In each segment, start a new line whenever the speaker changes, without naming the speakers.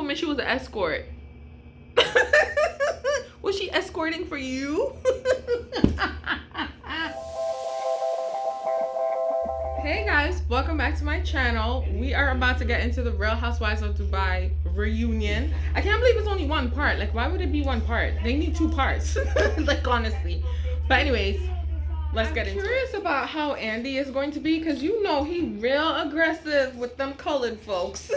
me she was an escort. Was she escorting for you? Hey guys, welcome back to my channel. We are about to get into the Real Housewives of Dubai reunion. I can't believe it's only one part. Like, why would it be one part? They need two parts. Like, honestly. But anyways, let's get into it. I'm curious about how Andy is going to be, because you know he real aggressive with them colored folks.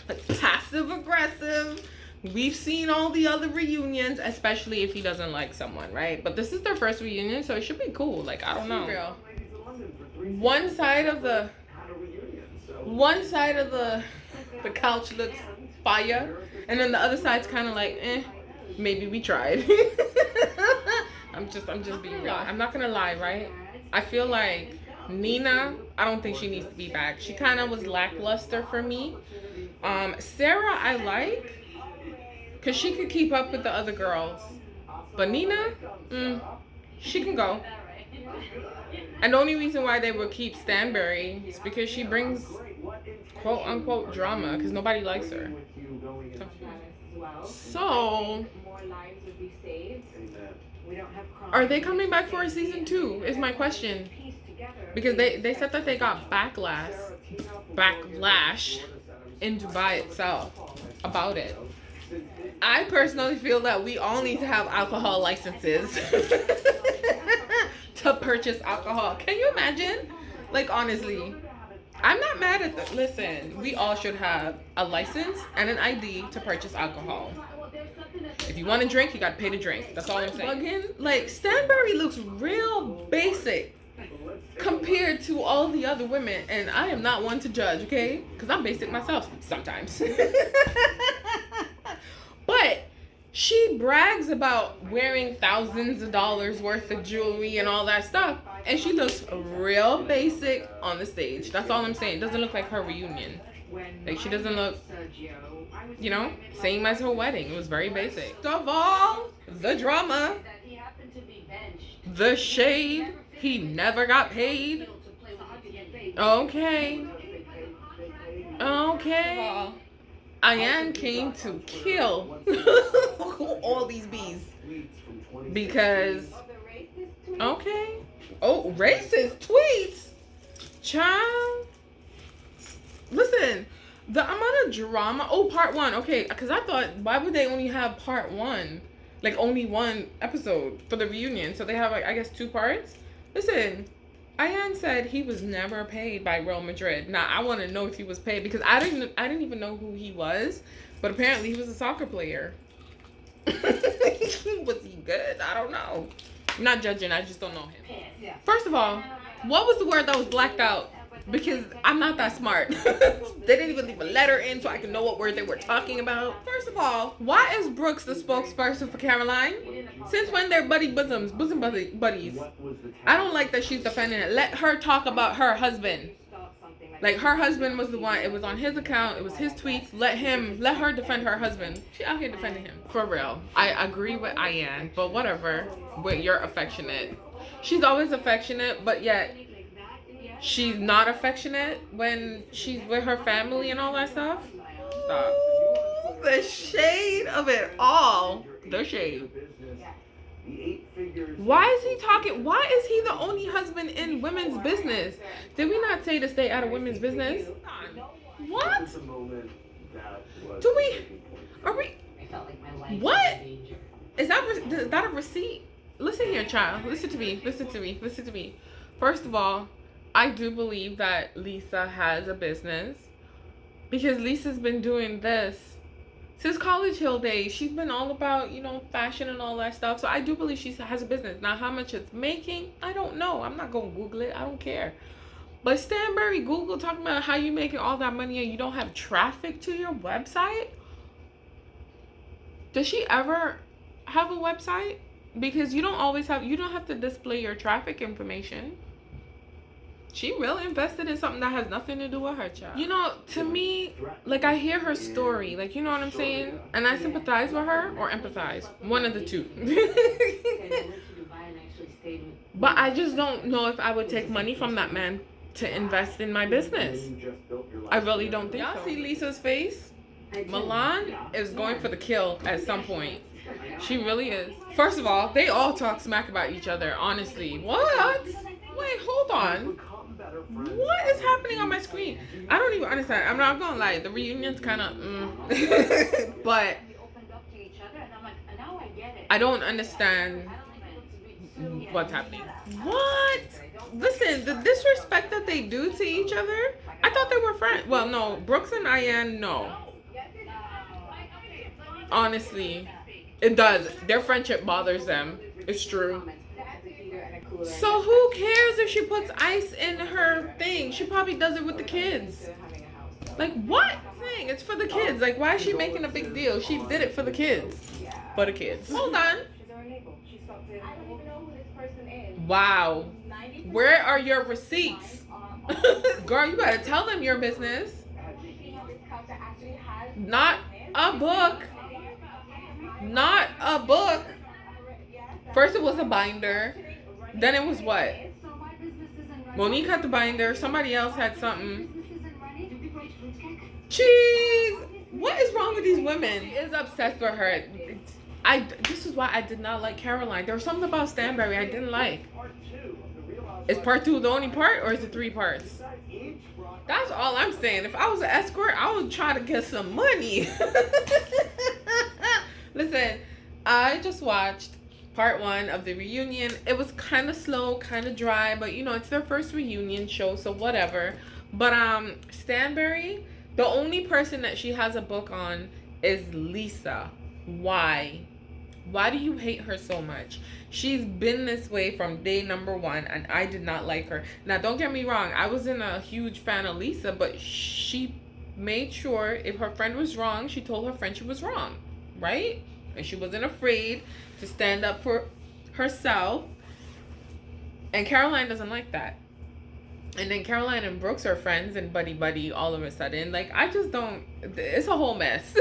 Like, passive aggressive. We've seen all the other reunions, especially if he doesn't like someone, right? But this is their first reunion, so it should be cool. Like, I don't know. One side of the couch looks fire, and then the other side's kind of like, maybe we tried. I'm just being real. I'm not gonna lie, right? I feel like Nina, I don't think she needs to be back. She kind of was lackluster for me. Sarah, I like, because she could keep up with the other girls. But Nina, she can go. And the only reason why they would keep Stanberry is because she brings quote unquote drama, because nobody likes her. So are they coming back for a season 2 is my question. Because they said that they got backlash in Dubai itself about it. I personally feel that we all need to have alcohol licenses to purchase alcohol. Can you imagine? Like, honestly, I'm not mad at them. Listen, we all should have a license and an ID to purchase alcohol. If you want to drink, you got to pay to drink. That's all I'm saying. Like, Stanberry looks real basic compared to all the other women, and I am not one to judge, okay? Because I'm basic myself sometimes. But she brags about wearing thousands of dollars worth of jewelry and all that stuff, and she looks real basic on the stage. That's all I'm saying. It doesn't look like her reunion. Like, she doesn't look, you know, same as her wedding. It was very basic. First of all, the drama, the shade, he never got paid. Okay. Ayan came to kill all these bees. Because, okay. Oh, racist tweets? Child. Listen, the amount of drama. Oh, part 1. Okay, because I thought, why would they only have part 1? Like, only one episode for the reunion. So they have, like, I guess 2 parts. Listen, Ayan said he was never paid by Real Madrid. Now, I want to know if he was paid, because I didn't even know who he was, but apparently he was a soccer player. Was he good? I don't know. I'm not judging. I just don't know him. First of all, what was the word that was blacked out? Because I'm not that smart. They didn't even leave a letter in so I can know what word they were talking about. First of all, why is Brooks the spokesperson for Caroline? Since when they're bosom buddies? I don't like that she's defending it. Let her talk about her husband. Like, her husband was the one. It was on his account. It was his tweets. Let her defend her husband. She out here defending him. For real. I agree with Ayan, but whatever. But you're affectionate. She's always affectionate, but yet she's not affectionate when she's with her family and all that stuff. Stop. The shade of it all. The shade. Why is he talking? Why is he the only husband in women's business? Did we not say to stay out of women's business? What? Do we? Are we? What? Is that a receipt? Listen here, child. Listen to me. First of all, I do believe that Lisa has a business, because Lisa's been doing this since College Hill days. She's been all about, you know, fashion and all that stuff. So I do believe she has a business. Now, how much it's making, I don't know. I'm not going to Google it. I don't care. But Stanberry Google talking about how you making all that money and you don't have traffic to your website? Does she ever have a website? Because you don't have to display your traffic information. She really invested in something that has nothing to do with her, child. You know, to me, like, I hear her story, like, you know what I'm saying? And I sympathize with her, or empathize. One of the two. But I just don't know if I would take money from that man to invest in my business. I really don't think so. Y'all see Lisa's face? Milan is going for the kill at some point. She really is. First of all, they all talk smack about each other, honestly. What? Wait, hold on. What is happening on my screen? I don't even understand. I'm not gonna lie. The reunion's kind of but I don't understand what's happening. What? Listen, the disrespect that they do to each other. I thought they were friends. Well, no, Brooks and Ian, no. Honestly, it does. Their friendship bothers them. It's true. So who cares if she puts ice in her thing? She probably does it with the kids. Like, what thing? It's for the kids. Like, why is she making a big deal? She did it for the kids. For the kids. Hold on. Wow. Where are your receipts? Girl, you better tell them your business. Not a book. Not a book. First it was a binder. Then it was what? Monique had the binder. Somebody else had something. Cheese. What is wrong with these women? He is obsessed with her. This is why I did not like Caroline. There was something about Stanberry I didn't like. Is part 2 the only part, or is it 3 parts? That's all I'm saying. If I was an escort, I would try to get some money. Listen, I just watched part 1 of the reunion. It was kind of slow, kind of dry, but you know, it's their first reunion show, so whatever. But Stanberry, the only person that she has a book on is Lisa. Why? Why do you hate her so much? She's been this way from day number 1, and I did not like her. Now, don't get me wrong. I wasn't a huge fan of Lisa, but she made sure if her friend was wrong, she told her friend she was wrong, right? And she wasn't afraid to stand up for herself. And Caroline doesn't like that. And then Caroline and Brooks are friends and buddy all of a sudden. Like, I just don't... It's a whole mess.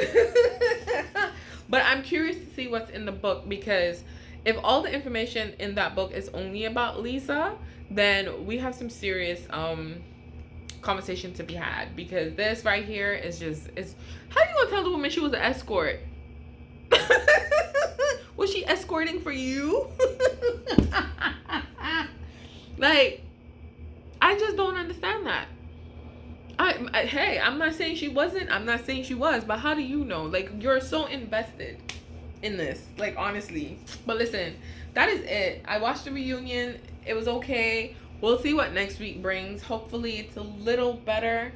But I'm curious to see what's in the book, because if all the information in that book is only about Lisa, then we have some serious conversation to be had. Because this right here is just... How you gonna tell the woman she was an escort? Was she escorting for you? Like, I just don't understand that. Hey, I'm not saying she wasn't. I'm not saying she was. But how do you know? Like, you're so invested in this. Like, honestly. But listen, that is it. I watched the reunion. It was okay. We'll see what next week brings. Hopefully, it's a little better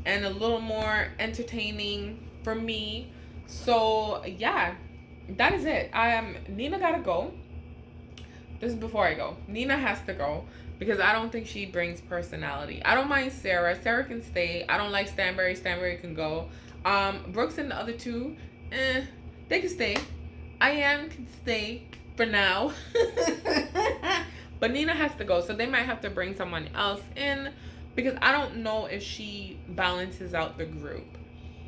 and a little more entertaining for me. So, yeah. That is it. Nina gotta go. This is before I go. Nina has to go. Because I don't think she brings personality. I don't mind Sarah. Sarah can stay. I don't like Stanberry. Stanberry can go. Brooks and the other 2, they can stay. Ian can stay for now. But Nina has to go. So they might have to bring someone else in. Because I don't know if she balances out the group.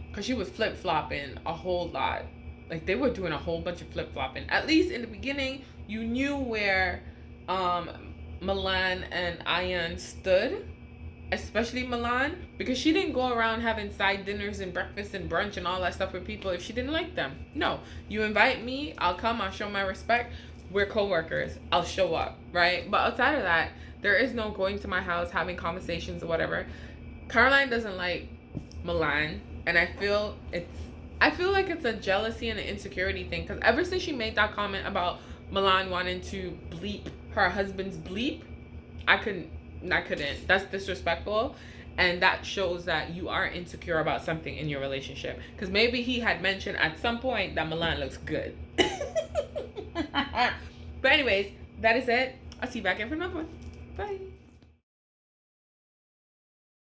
Because she was flip-flopping a whole lot. Like, they were doing a whole bunch of flip-flopping. At least in the beginning, you knew where... Milan and Ian stood, especially Milan, because she didn't go around having side dinners and breakfast and brunch and all that stuff with people if she didn't like them. No, you invite me, I'll come, I'll show my respect. We're co-workers, I'll show up, right? But outside of that, there is no going to my house, having conversations or whatever. Caroline doesn't like Milan, and I feel like it's a jealousy and an insecurity thing, because ever since she made that comment about Milan wanting to bleep her husband's bleep, I couldn't. That's disrespectful, and that shows that you are insecure about something in your relationship, because maybe he had mentioned at some point that Milan looks good. But anyways, that is it. I'll see you back in for another one. Bye.